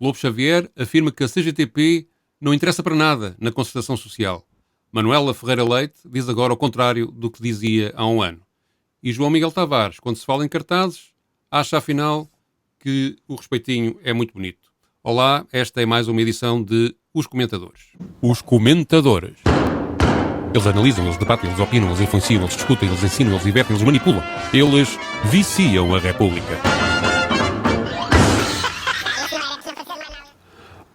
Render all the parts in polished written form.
Lobo Xavier afirma que a CGTP não interessa para nada na concertação social. Manuela Ferreira Leite diz agora o contrário do que dizia há um ano. E João Miguel Tavares, quando se fala em cartazes, acha afinal que o respeitinho é muito bonito. Olá, esta é mais uma edição de Os Comentadores. Os Comentadores. Eles analisam, eles debatem, eles opinam, eles influenciam, eles discutem, eles ensinam, eles divertem, eles manipulam. Eles viciam a República.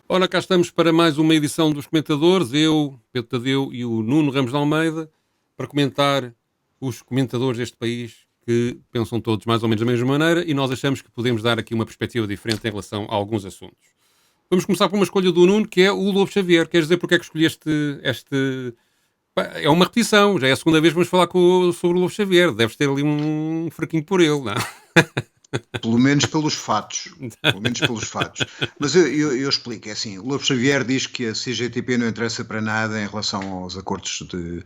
Ora, cá estamos para mais uma edição dos Comentadores. Eu, Pedro Tadeu e o Nuno Ramos de Almeida, para comentar os comentadores deste país que pensam todos mais ou menos da mesma maneira e nós achamos que podemos dar aqui uma perspectiva diferente em relação a alguns assuntos. Vamos começar por uma escolha do Nuno, que é o Lobo Xavier. Queres dizer porque é que escolheste este... É uma repetição, já é a segunda vez que vamos falar sobre o Lobo Xavier. Deves ter ali um fraquinho por ele, não? Pelo menos pelos fatos. Pelo menos pelos fatos. Mas eu explico. É assim, o Lobo Xavier diz que a CGTP não interessa para nada em relação aos acordos de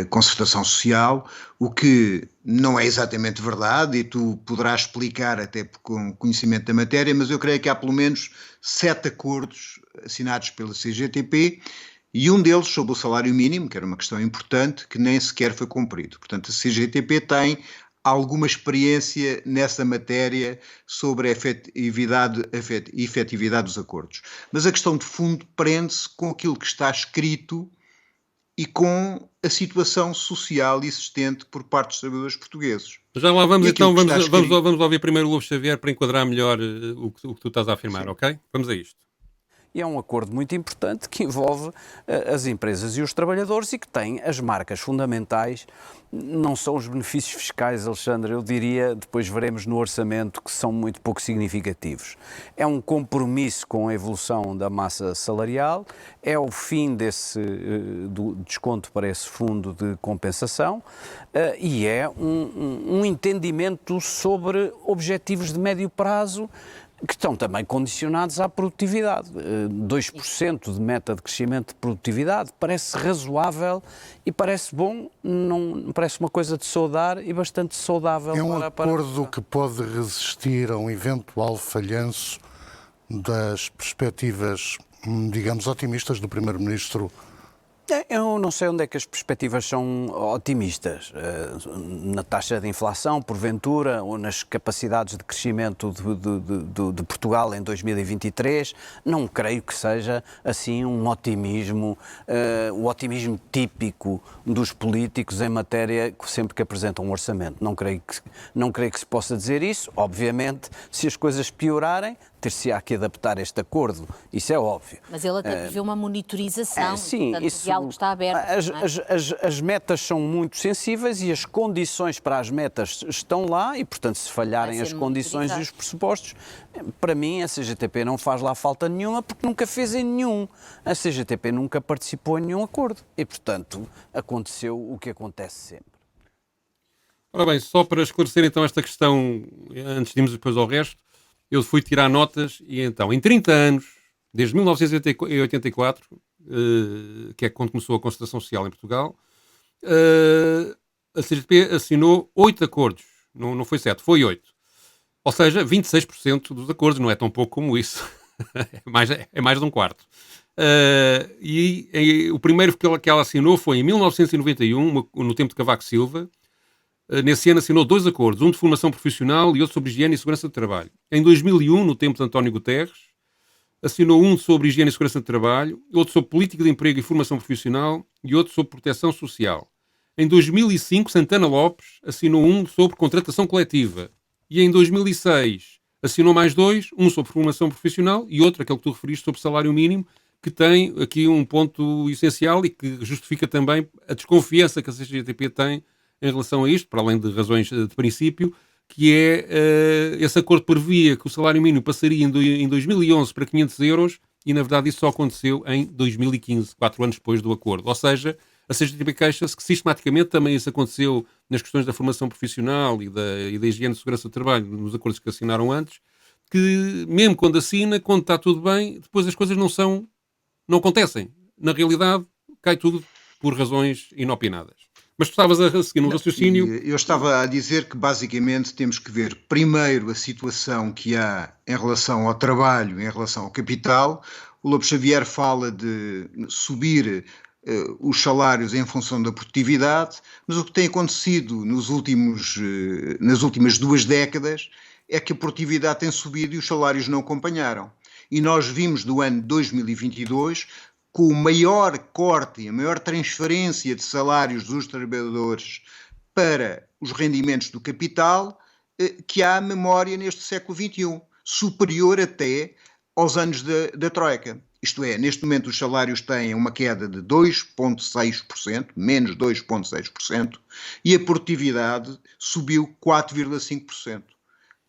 concertação social, o que não é exatamente verdade, e tu poderás explicar até com conhecimento da matéria, mas eu creio que há pelo menos 7 acordos assinados pela CGTP, e um deles sobre o salário mínimo, que era uma questão importante, que nem sequer foi cumprido. Portanto, a CGTP tem alguma experiência nessa matéria sobre a efetividade dos acordos. Mas a questão de fundo prende-se com aquilo que está escrito e com a situação social existente por parte dos trabalhadores portugueses. Já lá vamos então, vamos ouvir primeiro o Lobo Xavier para enquadrar melhor o que tu estás a afirmar, sim. Ok? Vamos a isto. E é um acordo muito importante que envolve as empresas e os trabalhadores e que tem as marcas fundamentais. Não são os benefícios fiscais, Alexandre, eu diria, depois veremos no orçamento, que são muito pouco significativos. É um compromisso com a evolução da massa salarial, é o fim do desconto para esse fundo de compensação e é um entendimento sobre objetivos de médio prazo que estão também condicionados à produtividade. 2% de meta de crescimento de produtividade parece razoável e parece bom, não parece uma coisa de saudar e bastante saudável. É um acordo que pode resistir a um eventual falhanço das perspectivas, digamos, otimistas do Primeiro-Ministro. Eu não sei onde é que as perspectivas são otimistas. Na taxa de inflação, porventura, ou nas capacidades de crescimento de Portugal em 2023, não creio que seja assim um otimismo, o otimismo típico dos políticos em matéria sempre que apresentam um orçamento. Não creio que se possa dizer isso. Obviamente, se as coisas piorarem, ter-se-á que adaptar este acordo, isso é óbvio. Mas ele até prevê uma monitorização, sim, portanto o diálogo está aberto. As metas são muito sensíveis e as condições para as metas estão lá e, portanto, se falharem as condições e os pressupostos, para mim a CGTP não faz lá falta nenhuma porque nunca fez em nenhum. A CGTP nunca participou em nenhum acordo e, portanto, aconteceu o que acontece sempre. Ora bem, só para esclarecer então esta questão, antes de irmos depois ao resto, eu fui tirar notas e então, em 30 anos, desde 1984, que é quando começou a concertação social em Portugal, a CGTP assinou 8 acordos. Não foi 7, foi 8. Ou seja, 26% dos acordos. Não é tão pouco como isso. é mais de um quarto. O primeiro que ela assinou foi em 1991, no tempo de Cavaco Silva. Nesse ano assinou 2 acordos, um de formação profissional e outro sobre higiene e segurança de trabalho. Em 2001, no tempo de António Guterres, assinou um sobre higiene e segurança de trabalho, outro sobre política de emprego e formação profissional e outro sobre proteção social. Em 2005, Santana Lopes assinou um sobre contratação coletiva. E em 2006 assinou mais 2, um sobre formação profissional e outro, aquele que tu referiste, sobre salário mínimo, que tem aqui um ponto essencial e que justifica também a desconfiança que a CGTP tem em relação a isto, para além de razões de princípio, que é, esse acordo previa que o salário mínimo passaria em 2011 para 500 euros e, na verdade, isso só aconteceu em 2015, 4 anos depois do acordo. Ou seja, a CGTP queixa-se que sistematicamente também isso aconteceu nas questões da formação profissional e da higiene e segurança do trabalho, nos acordos que assinaram antes, que mesmo quando assina, quando está tudo bem, depois as coisas não acontecem. Na realidade, cai tudo por razões inopinadas. Mas tu estavas a seguir no raciocínio. Eu estava a dizer que basicamente temos que ver primeiro a situação que há em relação ao trabalho, em relação ao capital. O Lobo Xavier fala de subir os salários em função da produtividade, mas o que tem acontecido nas últimas 2 décadas é que a produtividade tem subido e os salários não acompanharam. E nós vimos do ano 2022 com o maior corte e a maior transferência de salários dos trabalhadores para os rendimentos do capital que há memória neste século XXI, superior até aos anos da Troika. Isto é, neste momento os salários têm uma queda de 2,6%, menos 2,6%, e a produtividade subiu 4,5%.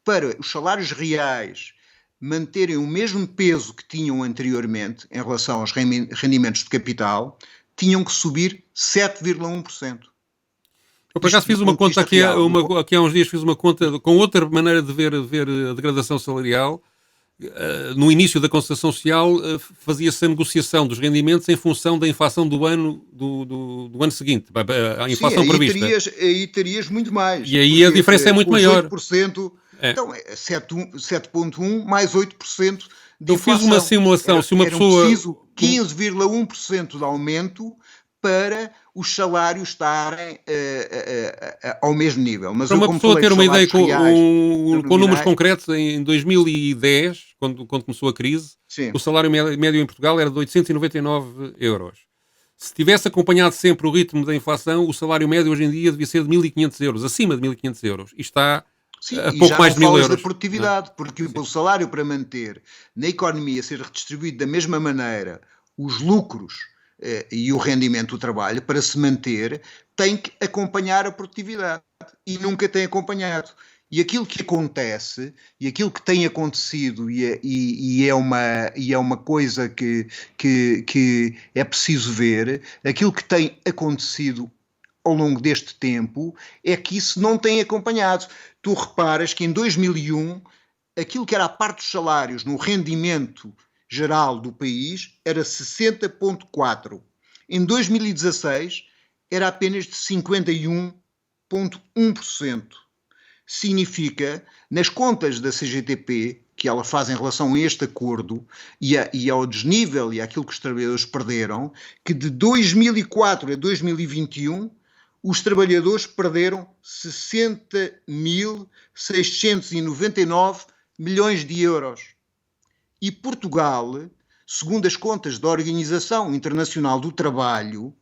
Para os salários reais manterem o mesmo peso que tinham anteriormente em relação aos rendimentos de capital, tinham que subir 7,1%. Eu por acaso fiz uma conta aqui há uns dias, fiz uma conta com outra maneira de ver a degradação salarial. No início da concertação social fazia-se a negociação dos rendimentos em função da inflação do ano seguinte, a inflação Sim, prevista. Aí terias muito mais. E aí a diferença é muito maior. 8%, então é 7,1% mais 8% de inflação. Eu fiz uma simulação, se uma pessoa... preciso 15,1% de aumento para os salários estarem ao mesmo nível. Mas para uma pessoa ter uma ideia com números concretos, em 2010, quando começou a crise, sim, o salário médio em Portugal era de 899 euros. Se tivesse acompanhado sempre o ritmo da inflação, o salário médio hoje em dia devia ser de 1.500 euros, acima de 1.500 euros. E está a pouco mais de 1.000 euros. Da produtividade, porque o salário para manter na economia ser redistribuído da mesma maneira os lucros e o rendimento do trabalho, para se manter, tem que acompanhar a produtividade. E nunca tem acompanhado. E aquilo que acontece, e aquilo que tem acontecido, e é uma coisa que é preciso ver, aquilo que tem acontecido ao longo deste tempo, é que isso não tem acompanhado. Tu reparas que em 2001, aquilo que era a parte dos salários no rendimento geral do país era 60,4%. Em 2016 era apenas de 51,1%. Significa, nas contas da CGTP, que ela faz em relação a este acordo e ao desnível e àquilo que os trabalhadores perderam, que de 2004 a 2021 os trabalhadores perderam 60.699 milhões de euros. E Portugal, segundo as contas da Organização Internacional do Trabalho,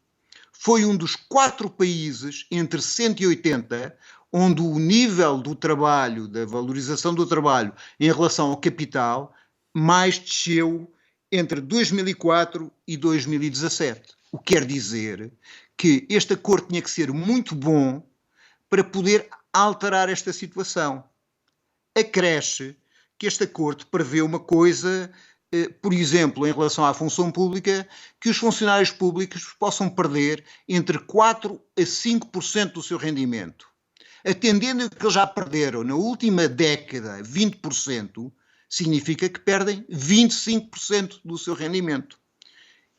foi um dos 4 países entre 180 onde o nível do trabalho, da valorização do trabalho em relação ao capital, mais desceu entre 2004 e 2017. O que quer dizer que este acordo tinha que ser muito bom para poder alterar esta situação. Acresce que este acordo prevê uma coisa, por exemplo, em relação à função pública, que os funcionários públicos possam perder entre 4% a 5% do seu rendimento. Atendendo que eles já perderam na última década 20%, significa que perdem 25% do seu rendimento.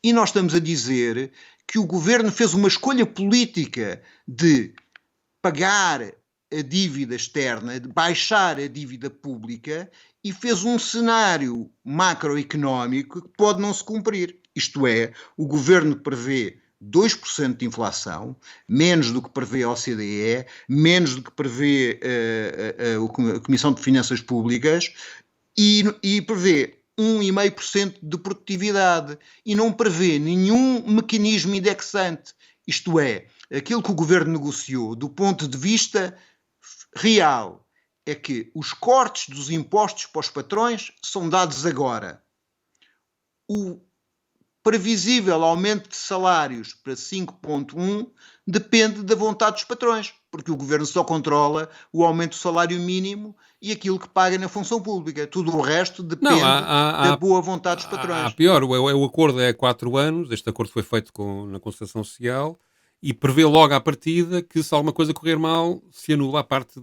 E nós estamos a dizer que o governo fez uma escolha política de pagar a dívida externa, de baixar a dívida pública, e fez um cenário macroeconómico que pode não se cumprir. Isto é, o governo prevê 2% de inflação, menos do que prevê a OCDE, menos do que prevê a Comissão de Finanças Públicas, e prevê 1,5% de produtividade, e não prevê nenhum mecanismo indexante. Isto é, aquilo que o governo negociou do ponto de vista real é que os cortes dos impostos para os patrões são dados agora. O previsível aumento de salários para 5,1 depende da vontade dos patrões, porque o governo só controla o aumento do salário mínimo e aquilo que paga na função pública. Tudo o resto depende da boa vontade dos patrões. Pior, o acordo é 4 anos, este acordo foi feito na concertação social, e prevê logo à partida que se alguma coisa correr mal, se anula a parte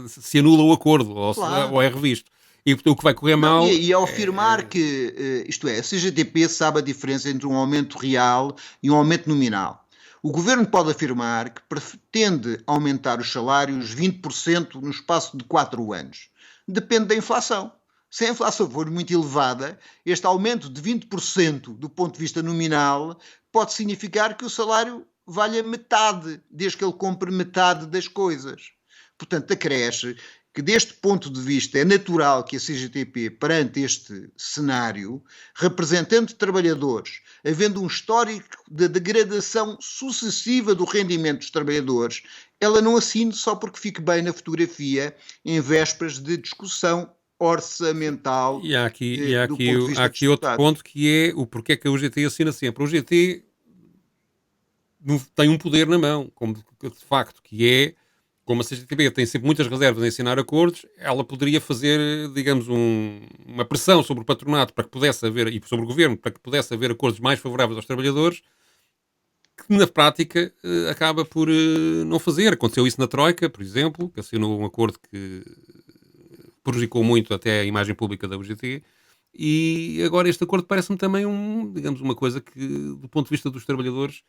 se anula o acordo, claro, ou é revisto. E o que vai correr mal... E ao afirmar que, isto é, a CGTP sabe a diferença entre um aumento real e um aumento nominal. O governo pode afirmar que pretende aumentar os salários 20% no espaço de 4 anos. Depende da inflação. Se a inflação for muito elevada, este aumento de 20% do ponto de vista nominal pode significar que o salário valha metade, desde que ele compre metade das coisas. Portanto, acresce que deste ponto de vista é natural que a CGTP, perante este cenário, representando trabalhadores, havendo um histórico de degradação sucessiva do rendimento dos trabalhadores, ela não assine só porque fique bem na fotografia em vésperas de discussão orçamental. E há aqui outro ponto, que é o porquê que a UGT assina sempre. A UGT tem um poder na mão, como de facto, que é, como a CGTP tem sempre muitas reservas em assinar acordos, ela poderia fazer, digamos, uma pressão sobre o patronato para que pudesse haver, e sobre o governo, para que pudesse haver acordos mais favoráveis aos trabalhadores, que na prática acaba por não fazer. Aconteceu isso na Troika, por exemplo, que assinou um acordo que prejudicou muito até a imagem pública da UGT, e agora este acordo parece-me também digamos, uma coisa que, do ponto de vista dos trabalhadores,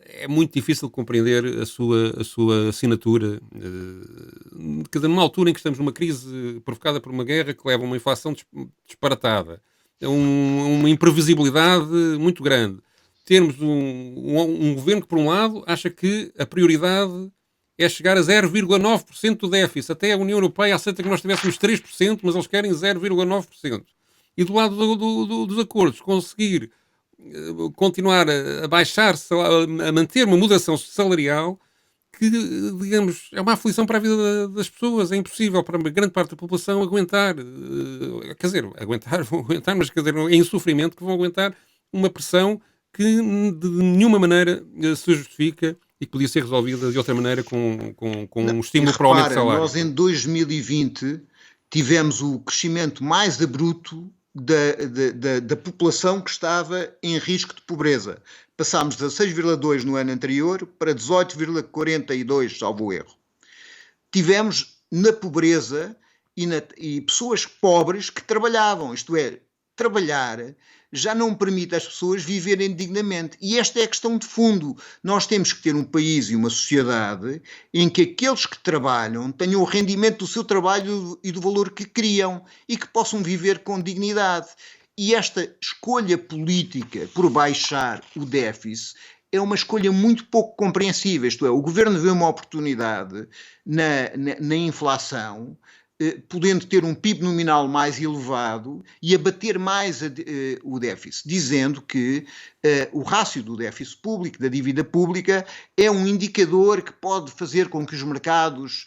é muito difícil compreender a sua assinatura. Quer dizer, numa altura em que estamos numa crise provocada por uma guerra que leva a uma inflação disparatada, uma imprevisibilidade muito grande. Termos um governo que, por um lado, acha que a prioridade é chegar a 0,9% do déficit. Até a União Europeia aceita que nós tivéssemos 3%, mas eles querem 0,9%. E do lado dos acordos, conseguir continuar a baixar, a manter uma moderação salarial que, digamos, é uma aflição para a vida das pessoas. É impossível para uma grande parte da população aguentar. Quer dizer, vão aguentar, mas quer dizer, é em sofrimento que vão aguentar uma pressão que de nenhuma maneira se justifica e que podia ser resolvida de outra maneira com um estímulo para o aumento de salário. Nós em 2020 tivemos o crescimento mais abrupto da população que estava em risco de pobreza. Passámos de 16,2 no ano anterior para 18,42, salvo erro. Tivemos na pobreza e pessoas pobres que trabalhavam, isto é, trabalhar já não permite às pessoas viverem dignamente. E esta é a questão de fundo. Nós temos que ter um país e uma sociedade em que aqueles que trabalham tenham o rendimento do seu trabalho e do valor que criam e que possam viver com dignidade. E esta escolha política por baixar o déficit é uma escolha muito pouco compreensível. Isto é, o governo vê uma oportunidade na inflação, podendo ter um PIB nominal mais elevado e abater mais o déficit, dizendo que o rácio do déficit público, da dívida pública, é um indicador que pode fazer com que os mercados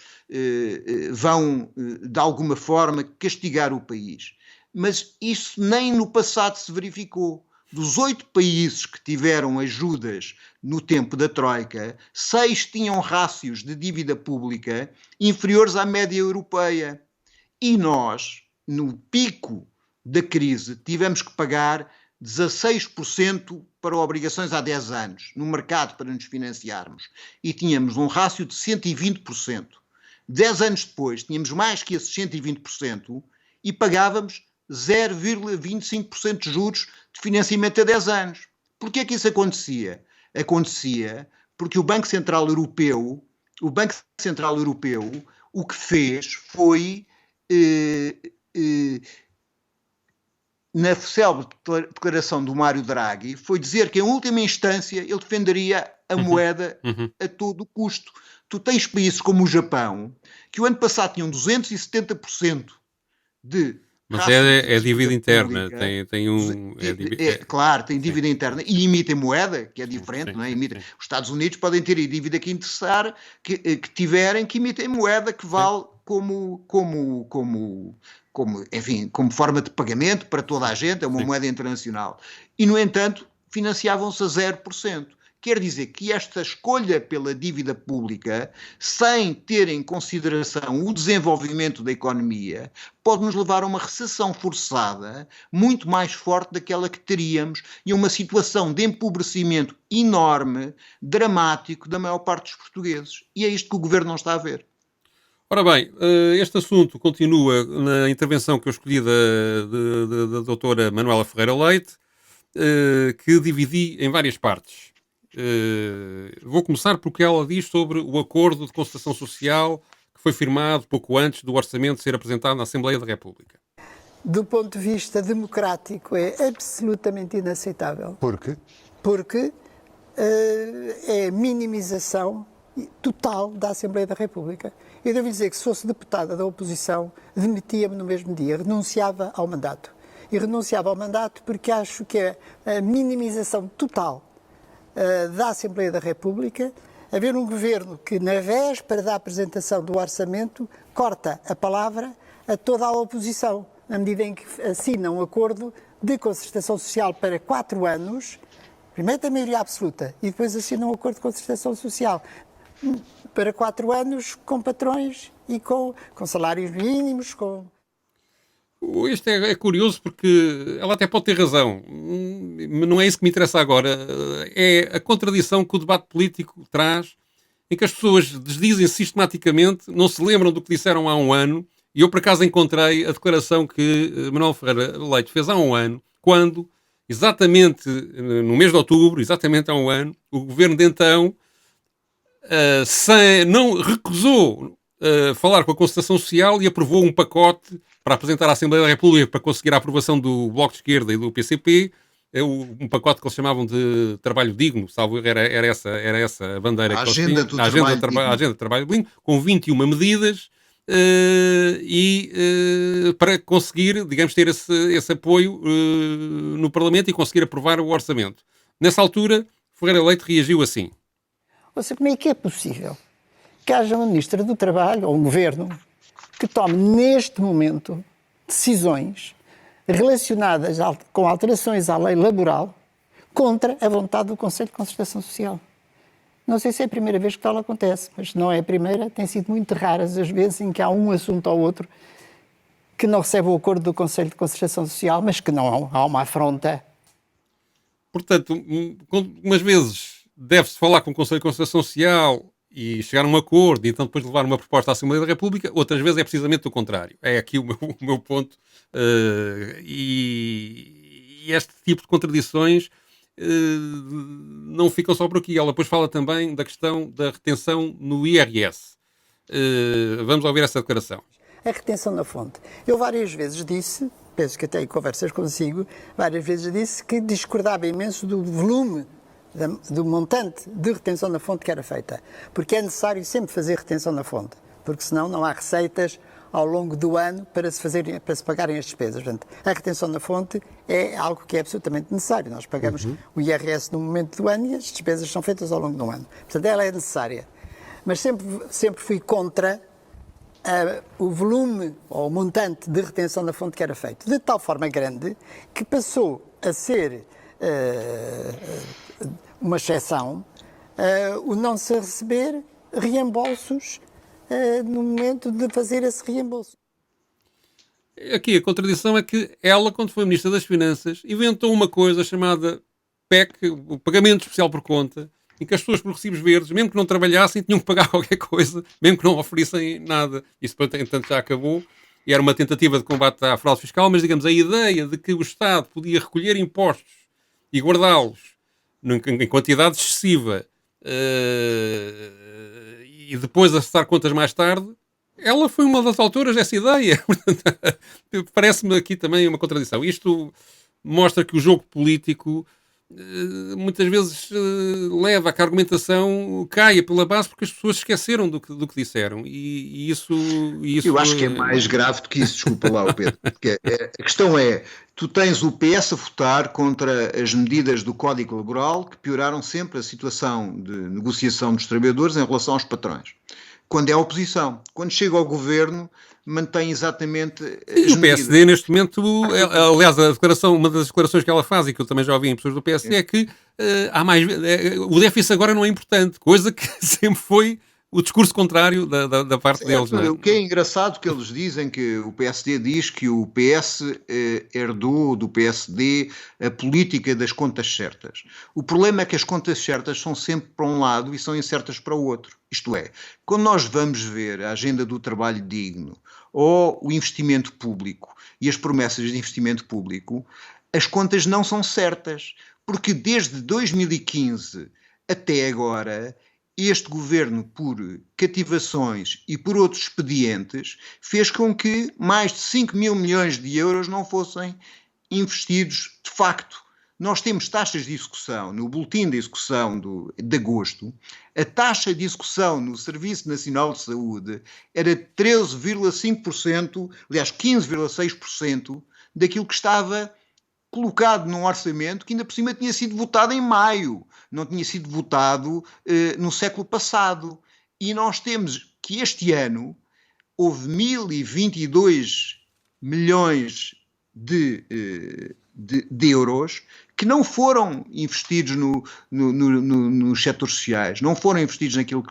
vão, de alguma forma, castigar o país. Mas isso nem no passado se verificou. Dos 8 países que tiveram ajudas no tempo da Troika, 6 tinham rácios de dívida pública inferiores à média europeia. E nós, no pico da crise, tivemos que pagar 16% para obrigações há 10 anos, no mercado para nos financiarmos. E tínhamos um rácio de 120%. 10 anos depois, tínhamos mais que esses 120% e pagávamos 0,25% de juros de financiamento a 10 anos. Porquê é que isso acontecia? Acontecia porque o Banco Central Europeu, o que fez foi, na célebre declaração do Mário Draghi, foi dizer que em última instância ele defenderia a moeda a todo custo. Tu tens países como o Japão, que o ano passado tinham 270% de... Mas é dívida interna, Claro, tem dívida interna e emitem moeda, que é diferente, não é? Os Estados Unidos podem ter a dívida que interessar, que tiverem, que emitem moeda que vale como forma de pagamento para toda a gente, é uma moeda internacional. E, no entanto, financiavam-se a 0%. Quer dizer que esta escolha pela dívida pública, sem ter em consideração o desenvolvimento da economia, pode nos levar a uma recessão forçada muito mais forte daquela que teríamos e a uma situação de empobrecimento enorme, dramático, da maior parte dos portugueses. E é isto que o Governo não está a ver. Ora bem, este assunto continua na intervenção que eu escolhi da doutora Manuela Ferreira Leite, que dividi em várias partes. Vou começar porque ela diz sobre o acordo de concertação social que foi firmado pouco antes do orçamento ser apresentado na Assembleia da República. Do ponto de vista democrático, é absolutamente inaceitável. Por quê? Porque é minimização total da Assembleia da República. Eu devo dizer que se fosse deputada da oposição, demitia-me no mesmo dia, renunciava ao mandato. E renunciava ao mandato porque acho que é a minimização total da Assembleia da República, haver um governo que, na véspera da apresentação do orçamento, corta a palavra a toda a oposição, na medida em que assina um acordo de concertação social para 4 anos, primeiro tem maioria absoluta, e depois assina um acordo de concertação social para 4 anos com patrões e com salários mínimos, com... Isto é curioso porque ela até pode ter razão, mas não é isso que me interessa agora. É a contradição que o debate político traz, em que as pessoas desdizem sistematicamente, não se lembram do que disseram há um ano, e eu por acaso encontrei a declaração que Manuel Ferreira Leite fez há um ano, quando, exatamente no mês de outubro, exatamente há um ano, o governo de então não recusou falar com a concertação social e aprovou um pacote para apresentar à Assembleia da República para conseguir a aprovação do Bloco de Esquerda e do PCP, um pacote que eles chamavam de trabalho digno, salvo era essa a bandeira A que agenda eles tinham, a agenda de trabalho digno, com 21 medidas para conseguir, digamos, ter esse apoio no Parlamento e conseguir aprovar o orçamento. Nessa altura, Ferreira Leite reagiu assim. Ou seja, como é que é possível que haja uma Ministra do Trabalho, ou um Governo, que tome neste momento decisões relacionadas com alterações à lei laboral contra a vontade do Conselho de Concertação Social? Não sei se é a primeira vez que tal acontece, mas não é a primeira, tem sido muito raras as vezes em que há um assunto ou outro que não recebe o acordo do Conselho de Concertação Social, mas que não há uma afronta. Portanto, umas vezes deve-se falar com o Conselho de Concertação Social e chegar a um acordo e então depois levar uma proposta à Assembleia da República, outras vezes é precisamente o contrário. É aqui o meu ponto. E este tipo de contradições não ficam só por aqui. Ela depois fala também da questão da retenção no IRS. Vamos ouvir essa declaração. A retenção na fonte. Eu várias vezes disse, penso que até em conversas consigo, várias vezes disse que discordava imenso do volume, do montante de retenção na fonte que era feita. Porque é necessário sempre fazer retenção na fonte, porque senão não há receitas ao longo do ano para se pagarem as despesas. Portanto, a retenção na fonte é algo que é absolutamente necessário. Nós pagamos o IRS no momento do ano e as despesas são feitas ao longo do ano. Portanto, ela é necessária. Mas sempre fui contra o volume ou o montante de retenção na fonte que era feito, de tal forma grande que passou a ser uma exceção o não se receber reembolsos no momento de fazer esse reembolso. Aqui a contradição é que ela, quando foi Ministra das Finanças, inventou uma coisa chamada PEC, o Pagamento Especial por Conta, em que as pessoas por recibos verdes, mesmo que não trabalhassem, tinham que pagar qualquer coisa, mesmo que não oferecessem nada. Isso, portanto, já acabou. E era uma tentativa de combate à fraude fiscal, mas, digamos, a ideia de que o Estado podia recolher impostos e guardá-los em quantidade excessiva e depois acessar contas mais tarde, ela foi uma das autoras dessa ideia. Parece-me aqui também uma contradição. Isto mostra que o jogo político muitas vezes leva a que a argumentação caia pela base porque as pessoas esqueceram do que disseram e isso eu acho que é mais grave do que isso, desculpa lá, Pedro, porque a questão é, tu tens o PS a votar contra as medidas do Código Laboral que pioraram sempre a situação de negociação dos trabalhadores em relação aos patrões. Quando é a oposição, quando chega ao governo, mantém exatamente as o PSD neste momento, aliás, uma das declarações que ela faz e que eu também já ouvi em pessoas do PSD é que o déficit agora não é importante, coisa que sempre foi o discurso contrário da parte deles. Não é? O que é engraçado que eles dizem que o PSD diz que o PS herdou do PSD a política das contas certas. O problema é que as contas certas são sempre para um lado e são incertas para o outro. Isto é, quando nós vamos ver a agenda do trabalho digno ou o investimento público e as promessas de investimento público, as contas não são certas, porque desde 2015 até agora, este governo, por cativações e por outros expedientes, fez com que mais de 5 mil milhões de euros não fossem investidos de facto. Nós temos taxas de execução, no boletim de execução de agosto, a taxa de execução no Serviço Nacional de Saúde era 13,5%, aliás 15,6% daquilo que estava colocado num orçamento que ainda por cima tinha sido votado em maio, não tinha sido votado no século passado. E nós temos que este ano houve 1.022 milhões de euros que não foram investidos nos setores sociais, não foram investidos naquilo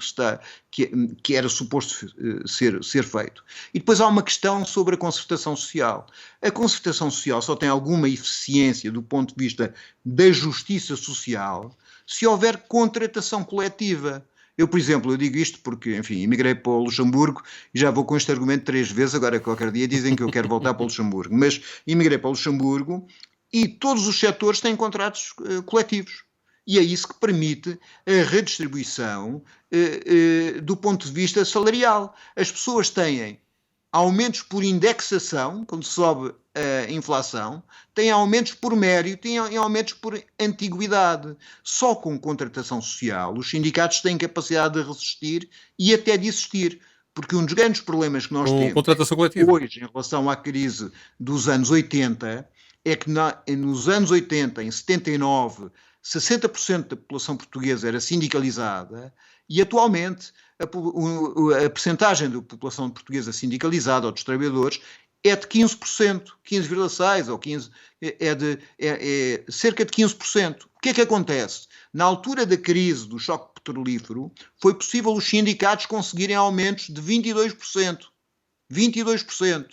que era suposto ser feito. E depois há uma questão sobre a concertação social. A concertação social só tem alguma eficiência do ponto de vista da justiça social se houver contratação coletiva. Eu, por exemplo, eu digo isto porque, enfim, emigrei para o Luxemburgo e já vou com este argumento 3 vezes, agora qualquer dia dizem que eu quero voltar para o Luxemburgo, mas emigrei para o Luxemburgo e todos os setores têm contratos coletivos. E é isso que permite a redistribuição do ponto de vista salarial. As pessoas têm aumentos por indexação, quando sobe a inflação, têm aumentos por mérito, têm aumentos por antiguidade. Só com contratação social os sindicatos têm capacidade de resistir e até de existir. Porque um dos grandes problemas que nós temos contratação coletiva hoje em relação à crise dos anos 80 é que nos anos 80, em 79, 60% da população portuguesa era sindicalizada e atualmente a percentagem da população portuguesa sindicalizada ou dos trabalhadores é de 15%, 15,6% ou 15%, é cerca de 15%. O que é que acontece? Na altura da crise do choque petrolífero, foi possível os sindicatos conseguirem aumentos de 22%. 22%.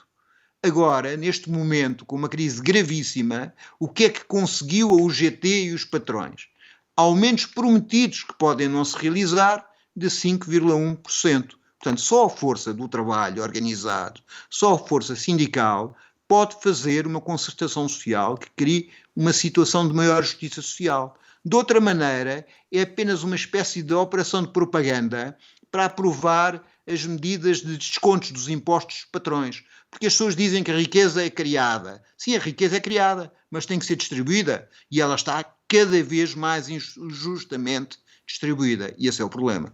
Agora, neste momento, com uma crise gravíssima, o que é que conseguiu a UGT e os patrões? Aumentos prometidos que podem não se realizar de 5,1%. Portanto, só a força do trabalho organizado, só a força sindical pode fazer uma concertação social que crie uma situação de maior justiça social. De outra maneira, é apenas uma espécie de operação de propaganda para aprovar as medidas de descontos dos impostos dos patrões. Porque as pessoas dizem que a riqueza é criada. Sim, a riqueza é criada, mas tem que ser distribuída. E ela está cada vez mais injustamente distribuída. E esse é o problema.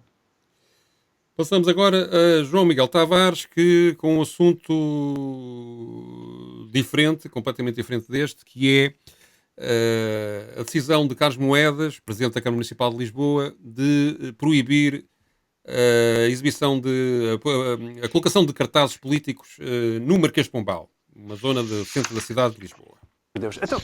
Passamos agora a João Miguel Tavares, que com um assunto diferente, completamente diferente deste, que é a decisão de Carlos Moedas, Presidente da Câmara Municipal de Lisboa, de proibir a exibição a colocação de cartazes políticos no Marquês de Pombal, uma zona do centro da cidade de Lisboa. Deus. Então,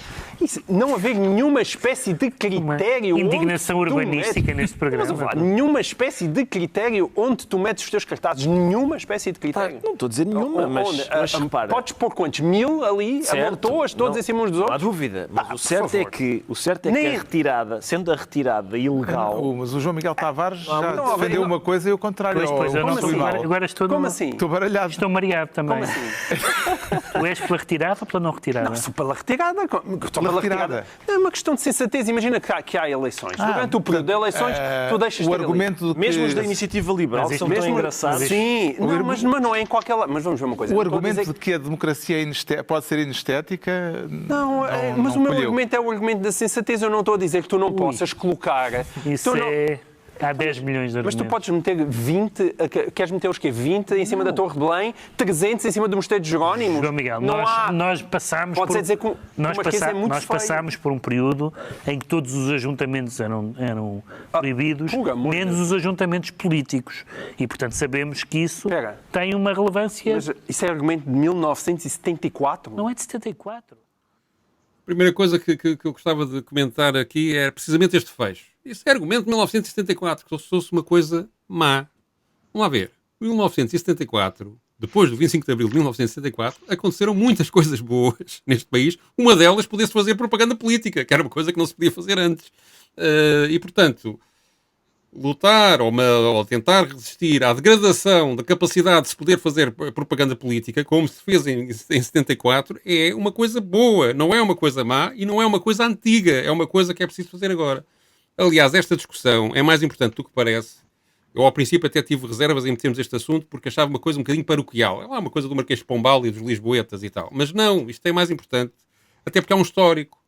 não haver nenhuma espécie de critério... Uma indignação urbanística neste programa. Nenhuma espécie de critério onde tu metes os teus cartazes. Nenhuma espécie de critério. Não estou a dizer nenhuma, mas repara... Podes pôr quantos? 1000 ali, amontoas todos em cima uns dos outros? Não há dúvida. Mas o certo é que a retirada, sendo a retirada ilegal... Mas o João Miguel Tavares já defendeu uma coisa e o contrário. Pois, eu não estou agora estou... Como assim? Estou baralhado. Estou mareado também. Como assim? Tu és pela retirada ou pela não retirada? Não, sou pela retirada. Pela retirada. É uma questão de sensatez. Imagina que há eleições. Durante o período de eleições, tu deixas o argumento ali. Mesmo os da Iniciativa Liberal são tão engraçados. Sim, mas não é em qualquer lado. Mas vamos ver uma coisa. O argumento de que a democracia pode ser inestética... Não, mas o meu argumento é o argumento da sensatez. Eu não estou a dizer que tu não possas colocar... Isso Há 10 milhões de argumentos. Mas tu podes meter 20, queres meter os quê? 20 em cima da Torre de Belém, 300 em cima do Mosteiro de Jerónimos? João Miguel, nós passámos por um período em que todos os ajuntamentos eram proibidos, menos os ajuntamentos políticos. E, portanto, sabemos que isso tem uma relevância... Mas isso é argumento de 1974? Não é de 74. A primeira coisa que eu gostava de comentar aqui é precisamente este fecho. Isso é argumento de 1974, que se fosse uma coisa má. Vamos lá ver. Em 1974, depois do 25 de abril de 1974, aconteceram muitas coisas boas neste país. Uma delas podia-se fazer propaganda política, que era uma coisa que não se podia fazer antes. E, portanto, lutar ou tentar resistir à degradação da capacidade de se poder fazer propaganda política, como se fez em 74, é uma coisa boa. Não é uma coisa má e não é uma coisa antiga. É uma coisa que é preciso fazer agora. Aliás, esta discussão é mais importante do que parece. Eu, ao princípio, até tive reservas em metermos este assunto porque achava uma coisa um bocadinho paroquial. É lá uma coisa do Marquês de Pombal e dos Lisboetas e tal. Mas não, isto é mais importante. Até porque há um histórico.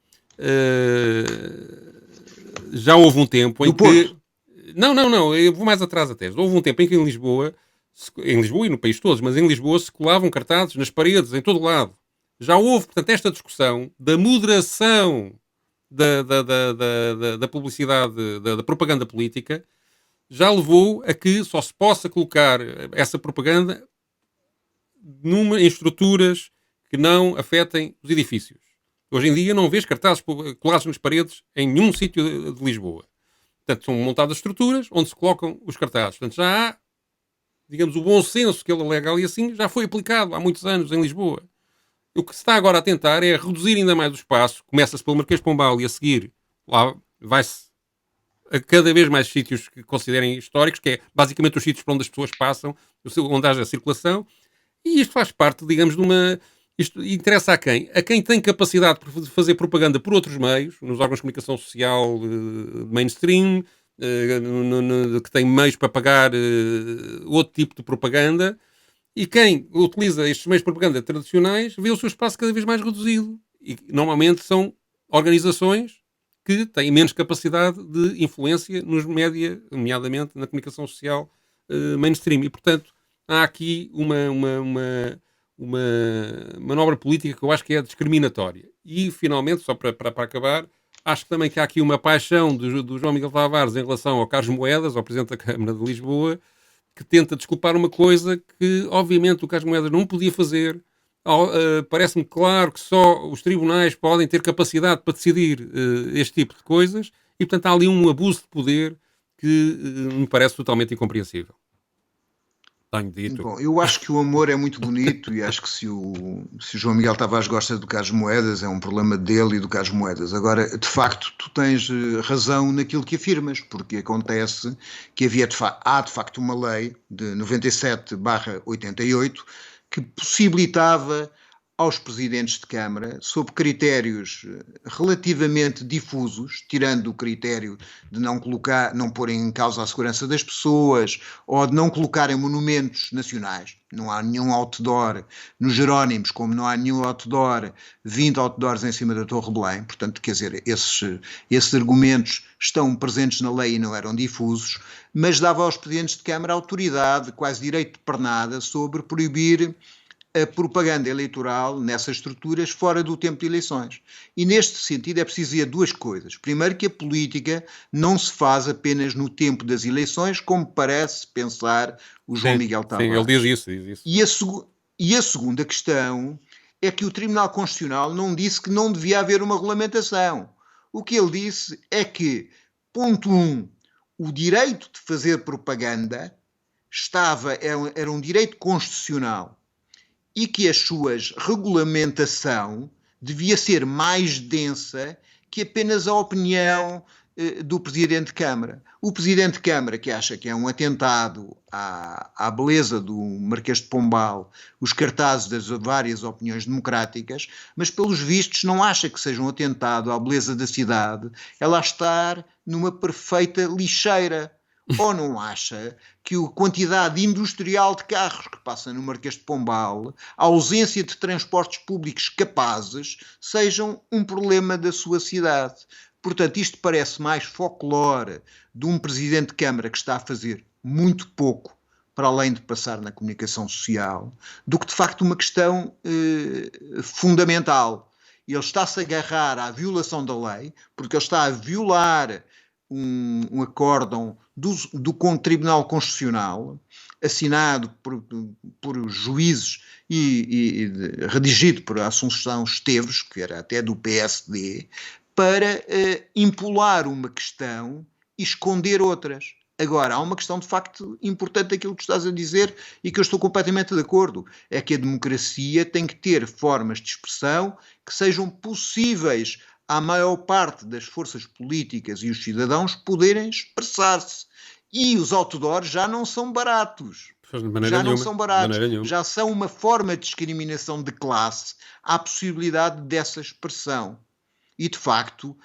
Já houve um tempo em que... Não, eu vou mais atrás até. Houve um tempo em que em Lisboa e no país todo, mas em Lisboa se colavam cartazes nas paredes, em todo lado. Já houve, portanto, esta discussão da moderação da publicidade, da propaganda política, já levou a que só se possa colocar essa propaganda em estruturas que não afetem os edifícios. Hoje em dia não vês cartazes colados nas paredes em nenhum sítio de Lisboa. Portanto, são montadas estruturas onde se colocam os cartazes. Portanto, já há, digamos, o bom senso que ele alega ali assim, já foi aplicado há muitos anos em Lisboa. O que se está agora a tentar é reduzir ainda mais o espaço. Começa-se pelo Marquês de Pombal e a seguir lá vai-se a cada vez mais sítios que considerem históricos, que é basicamente os sítios para onde as pessoas passam, onde haja circulação. E isto faz parte, digamos, de uma... Isto interessa a quem? A quem tem capacidade de fazer propaganda por outros meios, nos órgãos de comunicação social de mainstream, que tem meios para pagar outro tipo de propaganda, e quem utiliza estes meios de propaganda tradicionais vê o seu espaço cada vez mais reduzido. E normalmente são organizações que têm menos capacidade de influência nos média, nomeadamente na comunicação social mainstream. E, portanto, há aqui uma manobra política que eu acho que é discriminatória. E, finalmente, só para acabar, acho também que há aqui uma paixão do João Miguel Tavares em relação ao Carlos Moedas, ao Presidente da Câmara de Lisboa, que tenta desculpar uma coisa que, obviamente, o Carlos Moedas não podia fazer. Parece-me claro que só os tribunais podem ter capacidade para decidir este tipo de coisas e, portanto, há ali um abuso de poder que me parece totalmente incompreensível. Tenho dito. Bom, eu acho que o amor é muito bonito e acho que se o João Miguel Tavares gosta do Carlos Moedas é um problema dele e do Carlos Moedas. Agora, de facto, tu tens razão naquilo que afirmas, porque acontece que há de facto uma lei de 97/88 que possibilitava aos presidentes de Câmara, sob critérios relativamente difusos, tirando o critério de não pôr em causa a segurança das pessoas ou de não colocarem monumentos nacionais. Não há nenhum outdoor nos Jerónimos, como não há nenhum outdoor, 20 outdoors em cima da Torre Belém. Portanto, quer dizer, esses argumentos estão presentes na lei e não eram difusos, mas dava aos presidentes de Câmara autoridade, quase direito de pernada, sobre proibir a propaganda eleitoral nessas estruturas fora do tempo de eleições. E neste sentido é preciso dizer duas coisas. Primeiro, que a política não se faz apenas no tempo das eleições, como parece pensar o João Miguel Tavares. Sim, ele diz isso. E a segunda questão é que o Tribunal Constitucional não disse que não devia haver uma regulamentação. O que ele disse é que, ponto 1, o direito de fazer propaganda era um direito constitucional e que a sua regulamentação devia ser mais densa que apenas a opinião do Presidente de Câmara. O Presidente de Câmara, que acha que é um atentado à beleza do Marquês de Pombal, os cartazes das várias opiniões democráticas, mas pelos vistos não acha que seja um atentado à beleza da cidade, ela está numa perfeita lixeira. Ou não acha que a quantidade industrial de carros que passa no Marquês de Pombal, a ausência de transportes públicos capazes, sejam um problema da sua cidade? Portanto, isto parece mais folclore de um Presidente de Câmara que está a fazer muito pouco, para além de passar na comunicação social, do que de facto uma questão fundamental. Ele está-se a agarrar à violação da lei, porque ele está a violar um acórdão do Tribunal Constitucional, assinado por juízes e redigido por Assunção Esteves, que era até do PSD, para impular uma questão e esconder outras. Agora, há uma questão de facto importante daquilo que estás a dizer e que eu estou completamente de acordo, é que a democracia tem que ter formas de expressão que sejam possíveis à maior parte das forças políticas e os cidadãos poderem expressar-se. E os outdoors já não são baratos. Já são uma forma de discriminação de classe à possibilidade dessa expressão. E, de facto,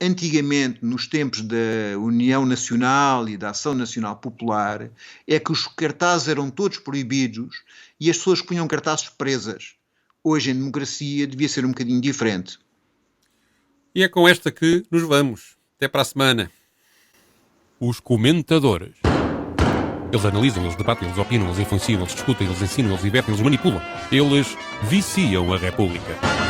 antigamente, nos tempos da União Nacional e da Ação Nacional Popular, é que os cartazes eram todos proibidos e as pessoas que punham cartazes presas. Hoje, em democracia, devia ser um bocadinho diferente. E é com esta que nos vamos. Até para a semana. Os comentadores. Eles analisam, eles debatem, eles opinam, eles influenciam, eles discutem, eles ensinam, eles divertem, eles manipulam. Eles viciam a República.